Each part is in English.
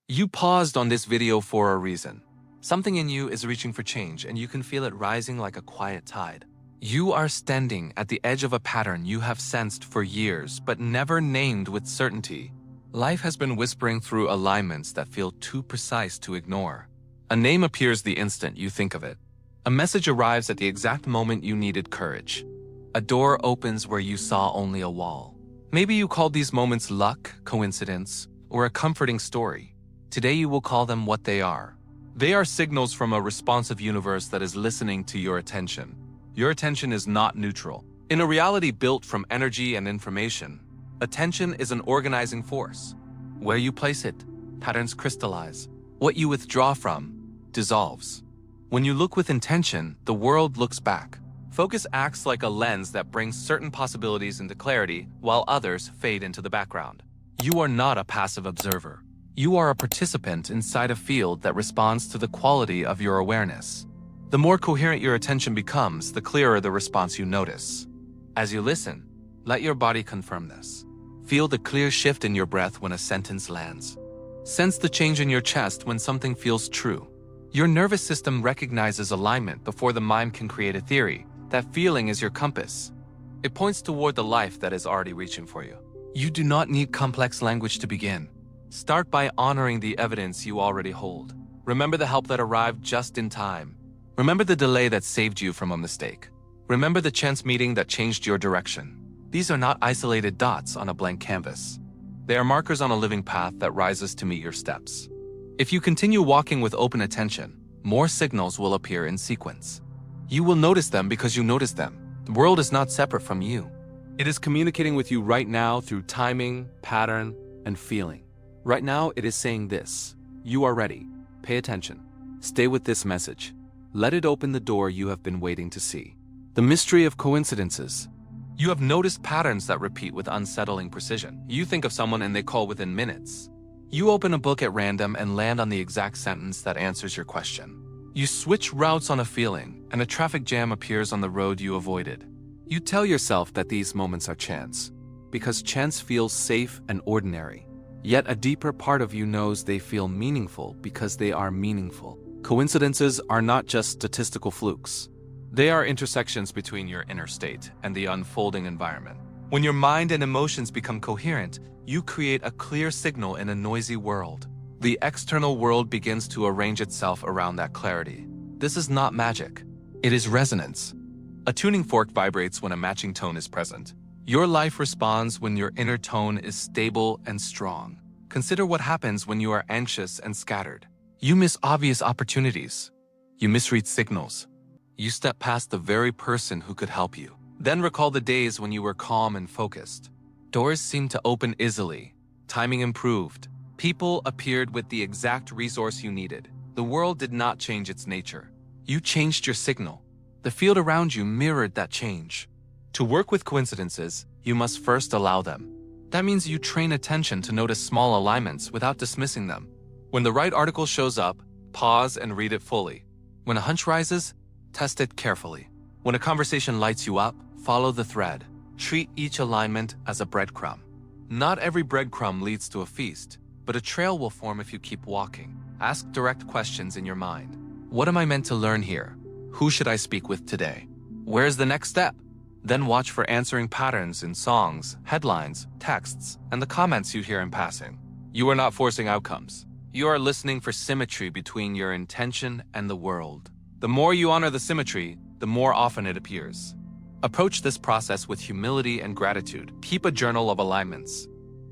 You paused on this video for a reason. Something in you is reaching for change, and you can feel it rising like a quiet tide. You are standing at the edge of a pattern you have sensed for years, but never named with certainty. Life has been whispering through alignments that feel too precise to ignore. A name appears the instant you think of it. A message arrives at the exact moment you needed courage. A door opens where you saw only a wall. Maybe you called these moments luck, coincidence, or a comforting story. Today you will call them what they are. They are signals from a responsive universe that is listening to your attention. Your attention is not neutral. In a reality built from energy and information, attention is an organizing force. Where you place it, patterns crystallize. What you withdraw from, dissolves. When you look with intention, the world looks back. Focus acts like a lens that brings certain possibilities into clarity while others fade into the background. You are not a passive observer. You are a participant inside a field that responds to the quality of your awareness. The more coherent your attention becomes, the clearer the response you notice. As you listen, let your body confirm this. Feel the clear shift in your breath when a sentence lands. Sense the change in your chest when something feels true. Your nervous system recognizes alignment before the mind can create a theory. That feeling is your compass. It points toward the life that is already reaching for you. You do not need complex language to begin. Start by honoring the evidence you already hold. Remember the help that arrived just in time. Remember the delay that saved you from a mistake. Remember the chance meeting that changed your direction. These are not isolated dots on a blank canvas. They are markers on a living path that rises to meet your steps. If you continue walking with open attention, more signals will appear in sequence. You will notice them because you notice them. The world is not separate from you. It is communicating with you right now through timing, pattern, and feeling. Right now, it is saying this: you are ready. Pay attention. Stay with this message. Let it open the door you have been waiting to see. The mystery of coincidences. You have noticed patterns that repeat with unsettling precision. You think of someone and they call within minutes. You open a book at random and land on the exact sentence that answers your question. You switch routes on a feeling, and a traffic jam appears on the road you avoided. You tell yourself that these moments are chance, because chance feels safe and ordinary. Yet a deeper part of you knows they feel meaningful because they are meaningful. Coincidences are not just statistical flukes. They are intersections between your inner state and the unfolding environment. When your mind and emotions become coherent, you create a clear signal in a noisy world. The external world begins to arrange itself around that clarity. This is not magic. It is resonance. A tuning fork vibrates when a matching tone is present. Your life responds when your inner tone is stable and strong. Consider what happens when you are anxious and scattered. You miss obvious opportunities. You misread signals. You step past the very person who could help you. Then recall the days when you were calm and focused. Doors seemed to open easily. Timing improved. People appeared with the exact resource you needed. The world did not change its nature. You changed your signal. The field around you mirrored that change. To work with coincidences, you must first allow them. That means you train attention to notice small alignments without dismissing them. When the right article shows up, pause and read it fully. When a hunch rises, test it carefully. When a conversation lights you up, follow the thread. Treat each alignment as a breadcrumb. Not every breadcrumb leads to a feast, but a trail will form if you keep walking. Ask direct questions in your mind. What am I meant to learn here? Who should I speak with today? Where's the next step? Then watch for answering patterns in songs, headlines, texts, and the comments you hear in passing. You are not forcing outcomes. You are listening for symmetry between your intention and the world. The more you honor the symmetry, the more often it appears. Approach this process with humility and gratitude. Keep a journal of alignments.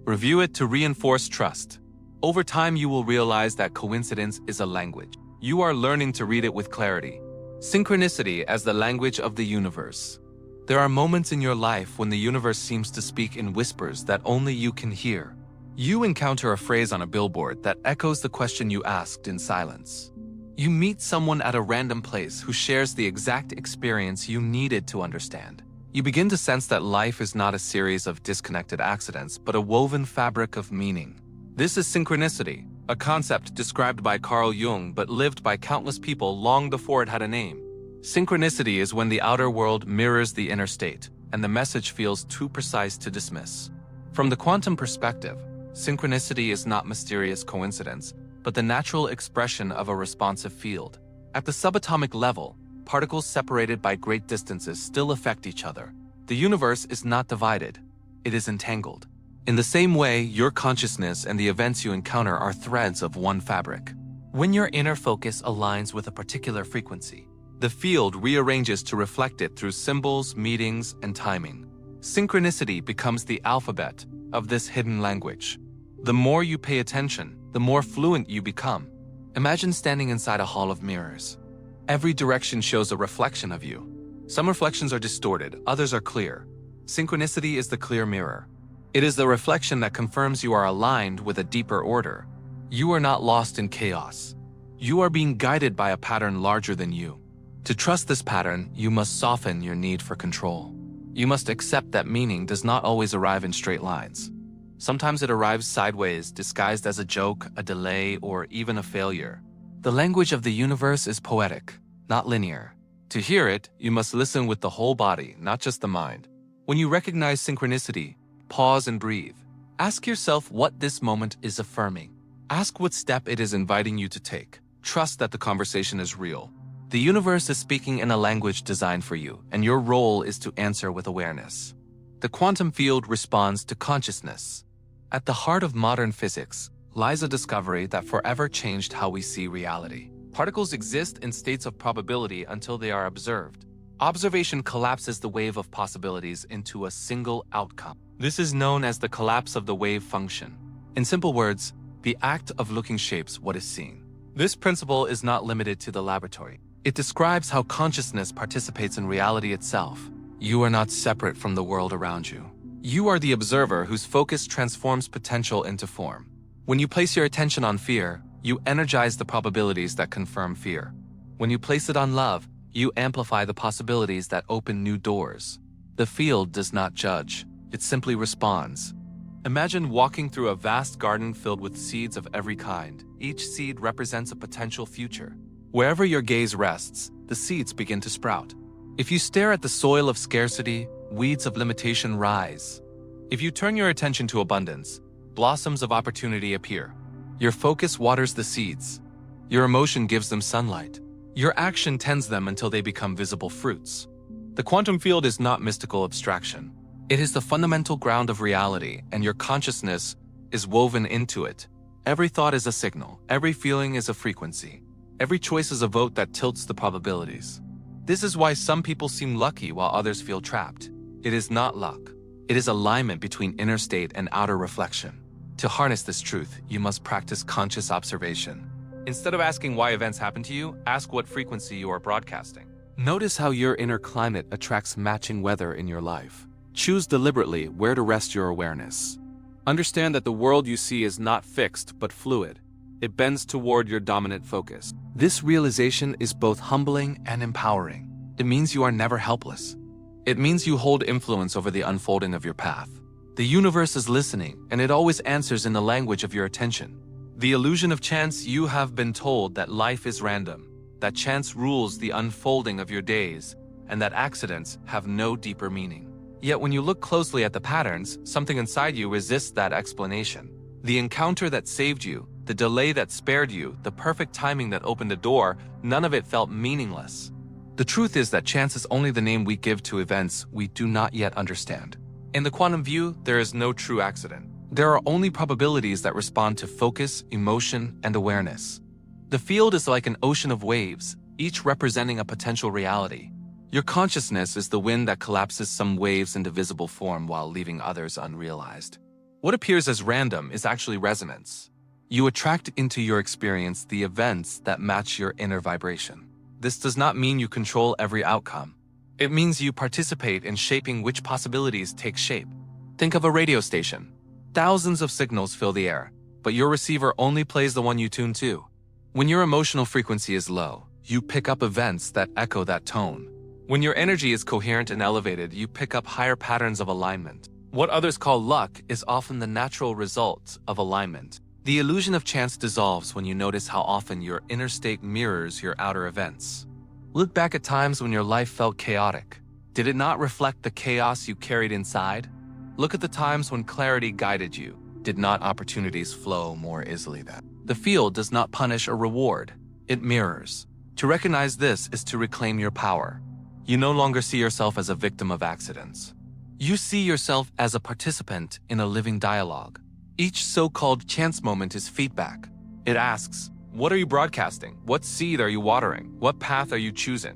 Review it to reinforce trust. Over time, you will realize that coincidence is a language. You are learning to read it with clarity. Synchronicity as the language of the universe. There are moments in your life when the universe seems to speak in whispers that only you can hear. You encounter a phrase on a billboard that echoes the question you asked in silence. You meet someone at a random place who shares the exact experience you needed to understand. You begin to sense that life is not a series of disconnected accidents, but a woven fabric of meaning. This is synchronicity, a concept described by Carl Jung but lived by countless people long before it had a name. Synchronicity is when the outer world mirrors the inner state, and the message feels too precise to dismiss. From the quantum perspective, synchronicity is not mysterious coincidence, but the natural expression of a responsive field. At the subatomic level, particles separated by great distances still affect each other. The universe is not divided, it is entangled. In the same way, your consciousness and the events you encounter are threads of one fabric. When your inner focus aligns with a particular frequency, the field rearranges to reflect it through symbols, meetings, and timing. Synchronicity becomes the alphabet of this hidden language. The more you pay attention, the more fluent you become. Imagine standing inside a hall of mirrors. Every direction shows a reflection of you. Some reflections are distorted, others are clear. Synchronicity is the clear mirror. It is the reflection that confirms you are aligned with a deeper order. You are not lost in chaos. You are being guided by a pattern larger than you. To trust this pattern, you must soften your need for control. You must accept that meaning does not always arrive in straight lines. Sometimes it arrives sideways, disguised as a joke, a delay, or even a failure. The language of the universe is poetic, not linear. To hear it, you must listen with the whole body, not just the mind. When you recognize synchronicity, pause and breathe. Ask yourself what this moment is affirming. Ask what step it is inviting you to take. Trust that the conversation is real. The universe is speaking in a language designed for you, and your role is to answer with awareness. The quantum field responds to consciousness. At the heart of modern physics lies a discovery that forever changed how we see reality. Particles exist in states of probability until they are observed. Observation collapses the wave of possibilities into a single outcome. This is known as the collapse of the wave function. In simple words, the act of looking shapes what is seen. This principle is not limited to the laboratory. It describes how consciousness participates in reality itself. You are not separate from the world around you. You are the observer whose focus transforms potential into form. When you place your attention on fear, you energize the probabilities that confirm fear. When you place it on love, you amplify the possibilities that open new doors. The field does not judge, it simply responds. Imagine walking through a vast garden filled with seeds of every kind. Each seed represents a potential future. Wherever your gaze rests, the seeds begin to sprout. If you stare at the soil of scarcity, weeds of limitation rise. If you turn your attention to abundance, blossoms of opportunity appear. Your focus waters the seeds. Your emotion gives them sunlight. Your action tends them until they become visible fruits. The quantum field is not mystical abstraction. It is the fundamental ground of reality, and your consciousness is woven into it. Every thought is a signal. Every feeling is a frequency. Every choice is a vote that tilts the probabilities. This is why some people seem lucky while others feel trapped. It is not luck. It is alignment between inner state and outer reflection. To harness this truth, you must practice conscious observation. Instead of asking why events happen to you, ask what frequency you are broadcasting. Notice how your inner climate attracts matching weather in your life. Choose deliberately where to rest your awareness. Understand that the world you see is not fixed but fluid. It bends toward your dominant focus. This realization is both humbling and empowering. It means you are never helpless. It means you hold influence over the unfolding of your path. The universe is listening, and it always answers in the language of your attention. The illusion of chance. You have been told that life is random, that chance rules the unfolding of your days, and that accidents have no deeper meaning. Yet when you look closely at the patterns, something inside you resists that explanation. The encounter that saved you, the delay that spared you, the perfect timing that opened a door, none of it felt meaningless. The truth is that chance is only the name we give to events we do not yet understand. In the quantum view, there is no true accident. There are only probabilities that respond to focus, emotion, and awareness. The field is like an ocean of waves, each representing a potential reality. Your consciousness is the wind that collapses some waves into visible form while leaving others unrealized. What appears as random is actually resonance. You attract into your experience the events that match your inner vibration. This does not mean you control every outcome. It means you participate in shaping which possibilities take shape. Think of a radio station. Thousands of signals fill the air, but your receiver only plays the one you tune to. When your emotional frequency is low, you pick up events that echo that tone. When your energy is coherent and elevated, you pick up higher patterns of alignment. What others call luck is often the natural result of alignment. The illusion of chance dissolves when you notice how often your inner state mirrors your outer events. Look back at times when your life felt chaotic. Did it not reflect the chaos you carried inside? Look at the times when clarity guided you. Did not opportunities flow more easily then? The field does not punish or reward, it mirrors. To recognize this is to reclaim your power. You no longer see yourself as a victim of accidents. You see yourself as a participant in a living dialogue. Each so-called chance moment is feedback. It asks, what are you broadcasting? What seed are you watering? What path are you choosing?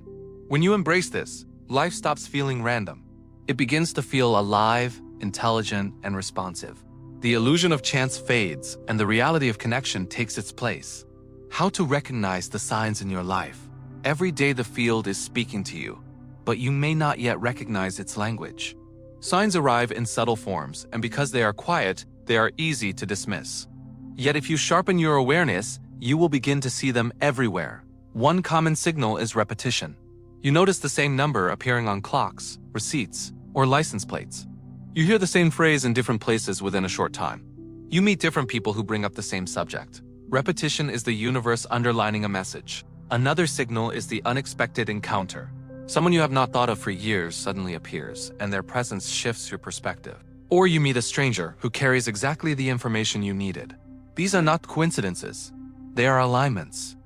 When you embrace this, life stops feeling random. It begins to feel alive, intelligent, and responsive. The illusion of chance fades, and the reality of connection takes its place. How to recognize the signs in your life. Every day the field is speaking to you, but you may not yet recognize its language. Signs arrive in subtle forms, and because they are quiet, they are easy to dismiss. Yet if you sharpen your awareness, you will begin to see them everywhere. One common signal is repetition. You notice the same number appearing on clocks, receipts, or license plates. You hear the same phrase in different places within a short time. You meet different people who bring up the same subject. Repetition is the universe underlining a message. Another signal is the unexpected encounter. Someone you have not thought of for years suddenly appears, and their presence shifts your perspective. Or you meet a stranger who carries exactly the information you needed. These are not coincidences. They are alignments.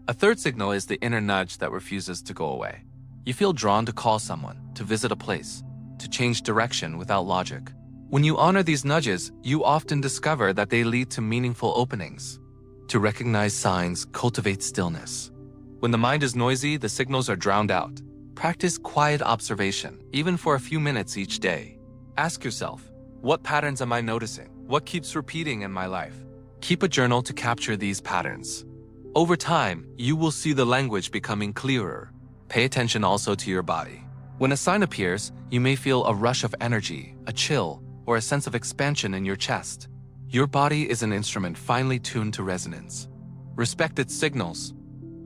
A third signal is the inner nudge that refuses to go away. You feel drawn to call someone, to visit a place, to change direction without logic. When you honor these nudges, you often discover that they lead to meaningful openings. To recognize signs, cultivate stillness. When the mind is noisy, the signals are drowned out. Practice quiet observation, even for a few minutes each day. Ask yourself, what patterns am I noticing? What keeps repeating in my life? Keep a journal to capture these patterns. Over time, you will see the language becoming clearer. Pay attention also to your body. When a sign appears, you may feel a rush of energy, a chill, or a sense of expansion in your chest. Your body is an instrument finely tuned to resonance. Respect its signals.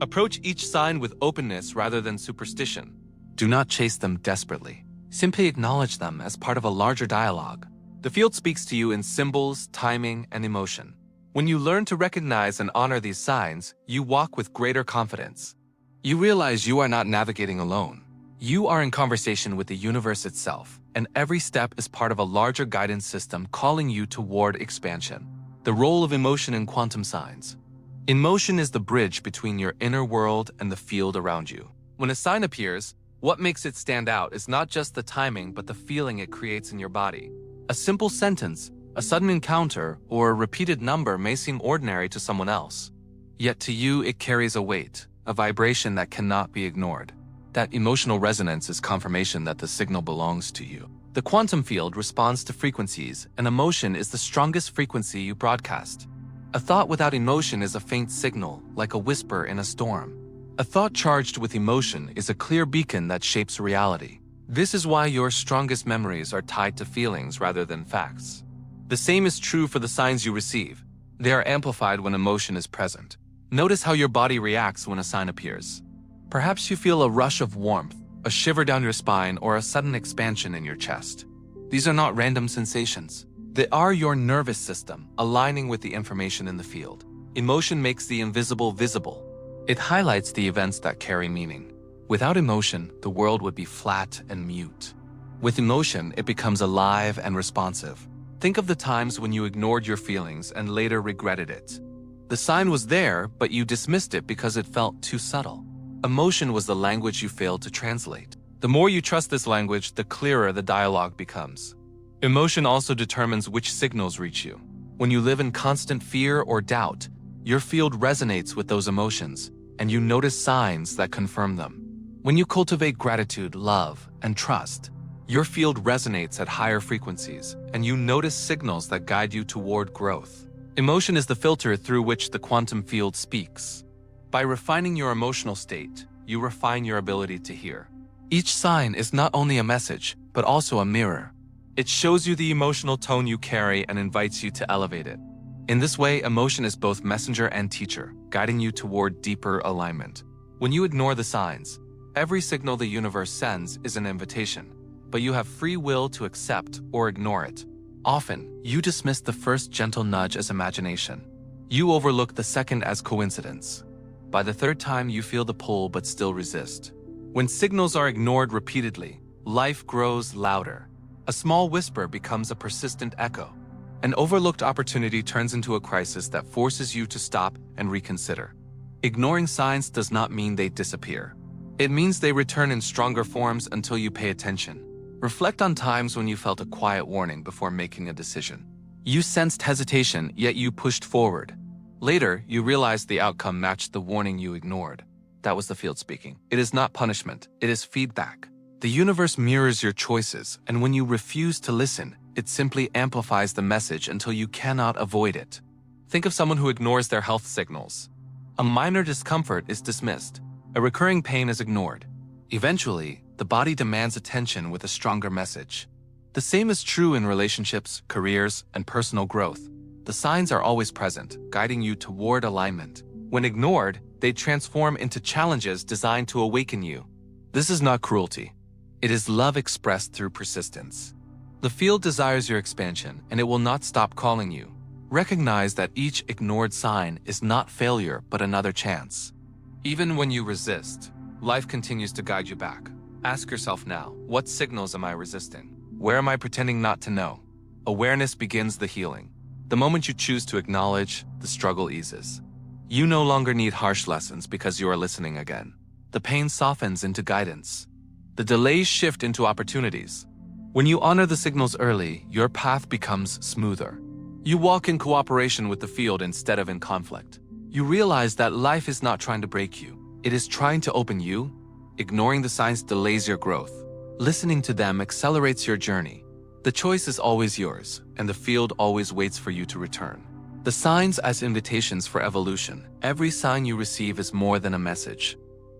Approach each sign with openness rather than superstition. Do not chase them desperately. Simply acknowledge them as part of a larger dialogue. The field speaks to you in symbols, timing, and emotion. When you learn to recognize and honor these signs, you walk with greater confidence. You realize you are not navigating alone. You are in conversation with the universe itself, and every step is part of a larger guidance system calling you toward expansion. The role of emotion in quantum signs. Emotion is the bridge between your inner world and the field around you. When a sign appears, what makes it stand out is not just the timing, but the feeling it creates in your body. A simple sentence, a sudden encounter, or a repeated number may seem ordinary to someone else. Yet to you, it carries a weight, a vibration that cannot be ignored. That emotional resonance is confirmation that the signal belongs to you. The quantum field responds to frequencies, and emotion is the strongest frequency you broadcast. A thought without emotion is a faint signal, like a whisper in a storm. A thought charged with emotion is a clear beacon that shapes reality. This is why your strongest memories are tied to feelings rather than facts. The same is true for the signs you receive. They are amplified when emotion is present. Notice how your body reacts when a sign appears. Perhaps you feel a rush of warmth, a shiver down your spine, or a sudden expansion in your chest. These are not random sensations. They are your nervous system aligning with the information in the field. Emotion makes the invisible visible. It highlights the events that carry meaning. Without emotion, the world would be flat and mute. With emotion, it becomes alive and responsive. Think of the times when you ignored your feelings and later regretted it. The sign was there, but you dismissed it because it felt too subtle. Emotion was the language you failed to translate. The more you trust this language, the clearer the dialogue becomes. Emotion also determines which signals reach you. When you live in constant fear or doubt, your field resonates with those emotions, and you notice signs that confirm them. When you cultivate gratitude, love, and trust, your field resonates at higher frequencies, and you notice signals that guide you toward growth. Emotion is the filter through which the quantum field speaks. By refining your emotional state, you refine your ability to hear. Each sign is not only a message, but also a mirror. It shows you the emotional tone you carry and invites you to elevate it. In this way, emotion is both messenger and teacher, guiding you toward deeper alignment. When you ignore the signs, every signal the universe sends is an invitation, but you have free will to accept or ignore it. Often, you dismiss the first gentle nudge as imagination. You overlook the second as coincidence. By the third time, you feel the pull but still resist. When signals are ignored repeatedly, life grows louder. A small whisper becomes a persistent echo. An overlooked opportunity turns into a crisis that forces you to stop and reconsider. Ignoring signs does not mean they disappear. It means they return in stronger forms until you pay attention. Reflect on times when you felt a quiet warning before making a decision. You sensed hesitation, yet you pushed forward. Later, you realized the outcome matched the warning you ignored. That was the field speaking. It is not punishment, it is feedback. The universe mirrors your choices, and when you refuse to listen, it simply amplifies the message until you cannot avoid it. Think of someone who ignores their health signals. A minor discomfort is dismissed. A recurring pain is ignored. Eventually, the body demands attention with a stronger message. The same is true in relationships, careers, and personal growth. The signs are always present, guiding you toward alignment. When ignored, they transform into challenges designed to awaken you. This is not cruelty. It is love expressed through persistence. The field desires your expansion, and it will not stop calling you. Recognize that each ignored sign is not failure, but another chance. Even when you resist, life continues to guide you back. Ask yourself now, what signals am I resisting? Where am I pretending not to know? Awareness begins the healing. The moment you choose to acknowledge, the struggle eases. You no longer need harsh lessons because you are listening again. The pain softens into guidance. The delays shift into opportunities. When you honor the signals early, your path becomes smoother. You walk in cooperation with the field instead of in conflict. You realize that life is not trying to break you. It is trying to open you. Ignoring the signs delays your growth. Listening to them accelerates your journey. The choice is always yours, and the field always waits for you to return. The signs as invitations for evolution. Every sign you receive is more than a message.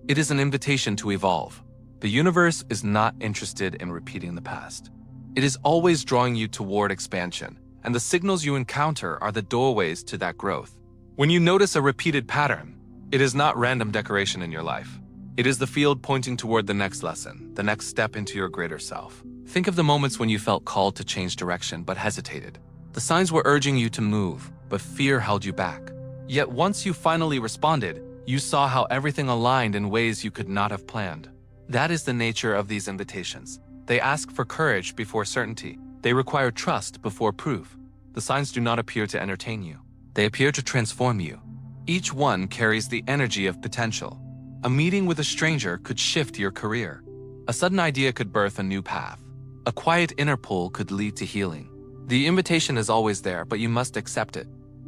It is an invitation to evolve. The universe is not interested in repeating the past. It is always drawing you toward expansion, and the signals you encounter are the doorways to that growth. When you notice a repeated pattern, it is not random decoration in your life. It is the field pointing toward the next lesson, the next step into your greater self. Think of the moments when you felt called to change direction but hesitated. The signs were urging you to move, but fear held you back. Yet once you finally responded, you saw how everything aligned in ways you could not have planned. That is the nature of these invitations. They ask for courage before certainty. They require trust before proof. The signs do not appear to entertain you. They appear to transform you. Each one carries the energy of potential. A meeting with a stranger could shift your career. A sudden idea could birth a new path. A quiet inner pull could lead to healing. The invitation is always there, but you must accept it.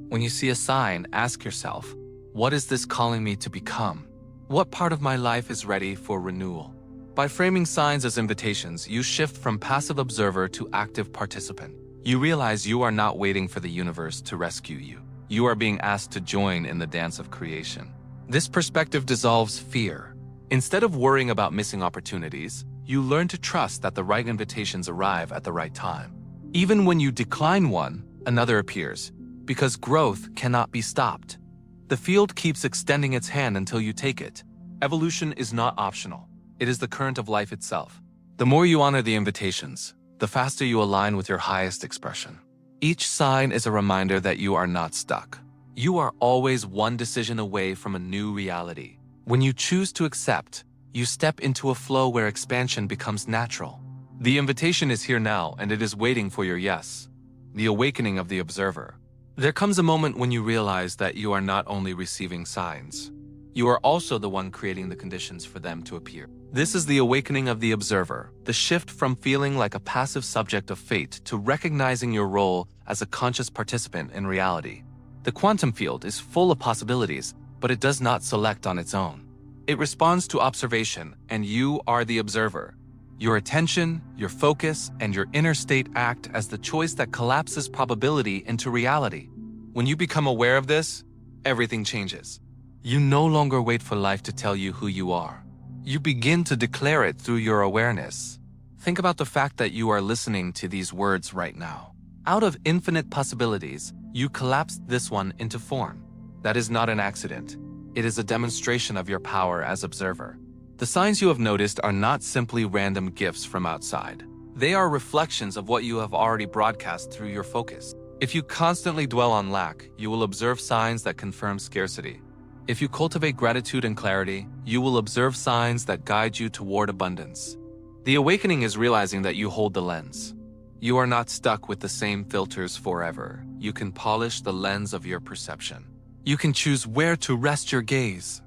When you see a sign, ask yourself, what is this calling me to become? What part of my life is ready for renewal? By framing signs as invitations, you shift from passive observer to active participant. You realize you are not waiting for the universe to rescue you. You are being asked to join in the dance of creation. This perspective dissolves fear. Instead of worrying about missing opportunities, you learn to trust that the right invitations arrive at the right time. Even when you decline one, another appears, because growth cannot be stopped. The field keeps extending its hand until you take it. Evolution is not optional. It is the current of life itself. The more you honor the invitations, the faster you align with your highest expression. Each sign is a reminder that you are not stuck. You are always one decision away from a new reality. When you choose to accept, you step into a flow where expansion becomes natural. The invitation is here now, and it is waiting for your yes. The awakening of the observer. There comes a moment when you realize that you are not only receiving signs, you are also the one creating the conditions for them to appear. This is the awakening of the observer, the shift from feeling like a passive subject of fate to recognizing your role as a conscious participant in reality. The quantum field is full of possibilities, but it does not select on its own. It responds to observation, and you are the observer. Your attention, your focus, and your inner state act as the choice that collapses probability into reality. When you become aware of this, everything changes. You no longer wait for life to tell you who you are. You begin to declare it through your awareness. Think about the fact that you are listening to these words right now. Out of infinite possibilities, you collapsed this one into form. That is not an accident. It is a demonstration of your power as observer. The signs you have noticed are not simply random gifts from outside. They are reflections of what you have already broadcast through your focus. If you constantly dwell on lack, you will observe signs that confirm scarcity. If you cultivate gratitude and clarity, you will observe signs that guide you toward abundance. The awakening is realizing that you hold the lens. You are not stuck with the same filters forever. You can polish the lens of your perception. You can choose where to rest your gaze.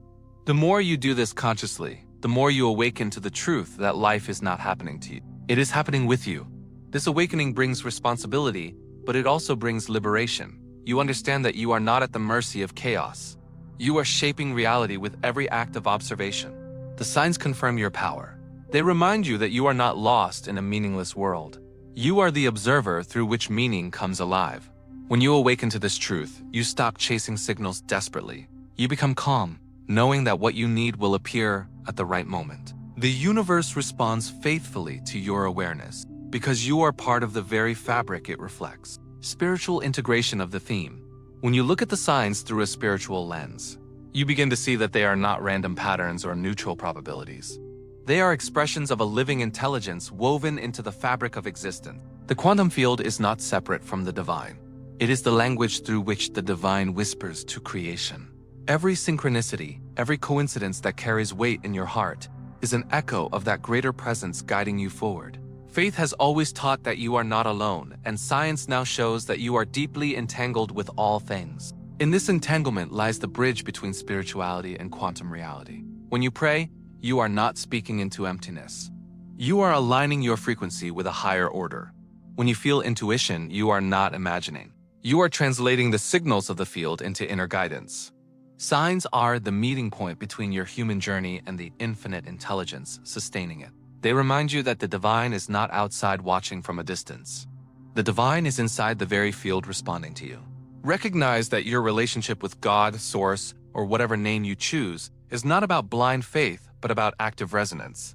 The more you do this consciously, the more you awaken to the truth that life is not happening to you. It is happening with you. This awakening brings responsibility, but it also brings liberation. You understand that you are not at the mercy of chaos. You are shaping reality with every act of observation. The signs confirm your power. They remind you that you are not lost in a meaningless world. You are the observer through which meaning comes alive. When you awaken to this truth, you stop chasing signals desperately. You become calm, knowing that what you need will appear at the right moment. The universe responds faithfully to your awareness because you are part of the very fabric it reflects. Spiritual integration of the theme. When you look at the signs through a spiritual lens, you begin to see that they are not random patterns or neutral probabilities. They are expressions of a living intelligence woven into the fabric of existence. The quantum field is not separate from the divine. It is the language through which the divine whispers to creation. Every synchronicity, every coincidence that carries weight in your heart, is an echo of that greater presence guiding you forward. Faith has always taught that you are not alone, and science now shows that you are deeply entangled with all things. In this entanglement lies the bridge between spirituality and quantum reality. When you pray, you are not speaking into emptiness. You are aligning your frequency with a higher order. When you feel intuition, you are not imagining. You are translating the signals of the field into inner guidance. Signs are the meeting point between your human journey and the infinite intelligence sustaining it. They remind you that the divine is not outside watching from a distance. The divine is inside the very field responding to you. Recognize that your relationship with God, Source, or whatever name you choose is not about blind faith, but about active resonance.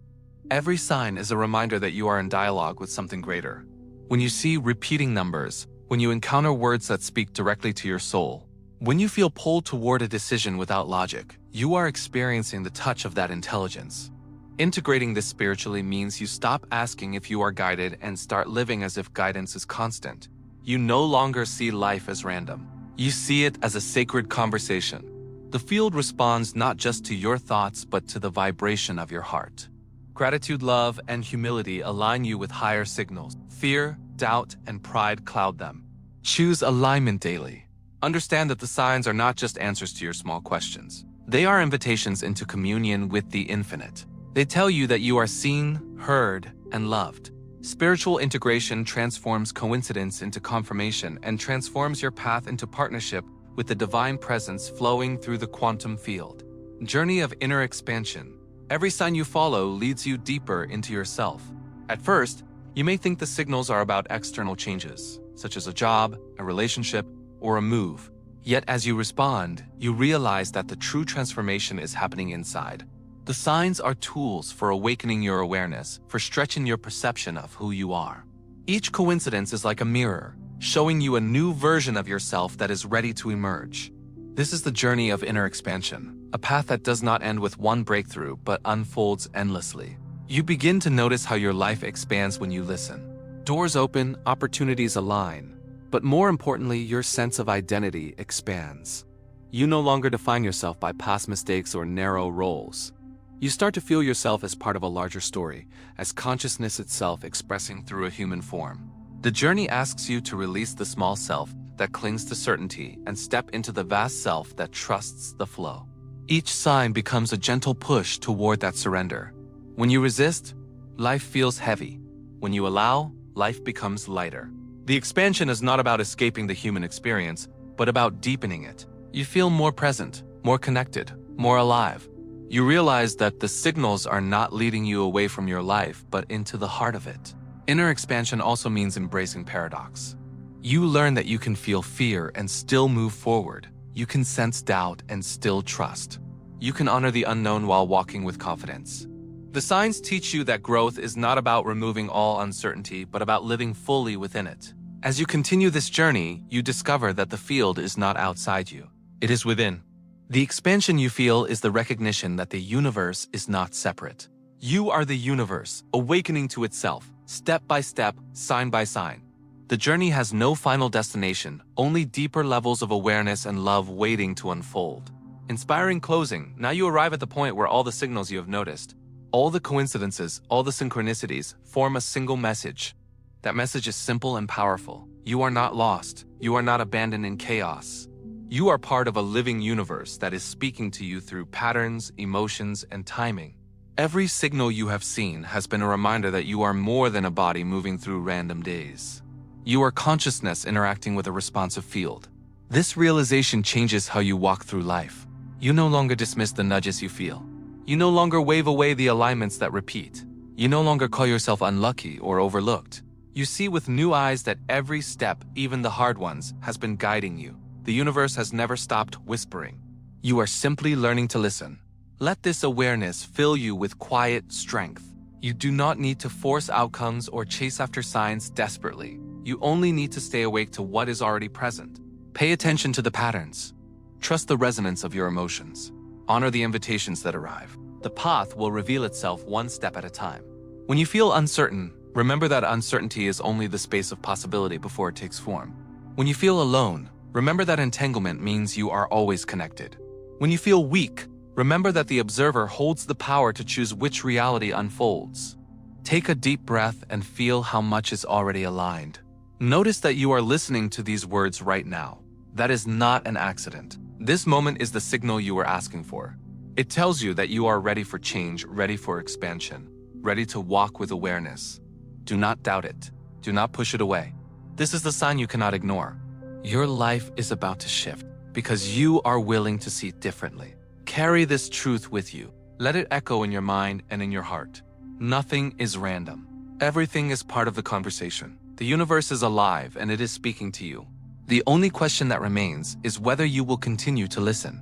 Every sign is a reminder that you are in dialogue with something greater. When you see repeating numbers, when you encounter words that speak directly to your soul, when you feel pulled toward a decision without logic, you are experiencing the touch of that intelligence. Integrating this spiritually means you stop asking if you are guided and start living as if guidance is constant. You no longer see life as random. You see it as a sacred conversation. The field responds not just to your thoughts, but to the vibration of your heart. Gratitude, love, and humility align you with higher signals. Fear, doubt, and pride cloud them. Choose alignment daily. Understand that the signs are not just answers to your small questions. They are invitations into communion with the infinite. They tell you that you are seen, heard, and loved. Spiritual integration transforms coincidence into confirmation and transforms your path into partnership with the divine presence flowing through the quantum field. Journey of inner expansion. Every sign you follow leads you deeper into yourself. At first, you may think the signals are about external changes, such as a job, a relationship, or a move. Yet as you respond, you realize that the true transformation is happening inside. The signs are tools for awakening your awareness, for stretching your perception of who you are. Each coincidence is like a mirror, showing you a new version of yourself that is ready to emerge. This is the journey of inner expansion, a path that does not end with one breakthrough but unfolds endlessly. You begin to notice how your life expands when you listen. Doors open, opportunities align, but more importantly, your sense of identity expands. You no longer define yourself by past mistakes or narrow roles. You start to feel yourself as part of a larger story, as consciousness itself expressing through a human form. The journey asks you to release the small self that clings to certainty and step into the vast self that trusts the flow. Each sign becomes a gentle push toward that surrender. When you resist, life feels heavy. When you allow, life becomes lighter. The expansion is not about escaping the human experience, but about deepening it. You feel more present, more connected, more alive. You realize that the signals are not leading you away from your life, but into the heart of it. Inner expansion also means embracing paradox. You learn that you can feel fear and still move forward. You can sense doubt and still trust. You can honor the unknown while walking with confidence. The signs teach you that growth is not about removing all uncertainty, but about living fully within it. As you continue this journey, you discover that the field is not outside you. It is within. The expansion you feel is the recognition that the universe is not separate. You are the universe, awakening to itself, step by step, sign by sign. The journey has no final destination, only deeper levels of awareness and love waiting to unfold. Inspiring closing, now you arrive at the point where all the signals you have noticed, all the coincidences, all the synchronicities, form a single message. That message is simple and powerful. You are not lost. You are not abandoned in chaos. You are part of a living universe that is speaking to you through patterns, emotions, and timing. Every signal you have seen has been a reminder that you are more than a body moving through random days. You are consciousness interacting with a responsive field. This realization changes how you walk through life. You no longer dismiss the nudges you feel. You no longer wave away the alignments that repeat. You no longer call yourself unlucky or overlooked. You see with new eyes that every step, even the hard ones, has been guiding you. The universe has never stopped whispering. You are simply learning to listen. Let this awareness fill you with quiet strength. You do not need to force outcomes or chase after signs desperately. You only need to stay awake to what is already present. Pay attention to the patterns. Trust the resonance of your emotions. Honor the invitations that arrive. The path will reveal itself one step at a time. When you feel uncertain, remember that uncertainty is only the space of possibility before it takes form. When you feel alone, remember that entanglement means you are always connected. When you feel weak, remember that the observer holds the power to choose which reality unfolds. Take a deep breath and feel how much is already aligned. Notice that you are listening to these words right now. That is not an accident. This moment is the signal you were asking for. It tells you that you are ready for change, ready for expansion, ready to walk with awareness. Do not doubt it. Do not push it away. This is the sign you cannot ignore. Your life is about to shift because you are willing to see differently. Carry this truth with you. Let it echo in your mind and in your heart. Nothing is random. Everything is part of the conversation. The universe is alive and it is speaking to you. The only question that remains is whether you will continue to listen.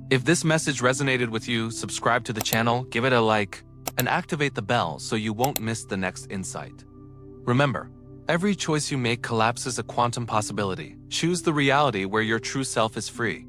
If this message resonated with you, subscribe to the channel, give it a like, and activate the bell so you won't miss the next insight. Remember, every choice you make collapses a quantum possibility. Choose the reality where your true self is free.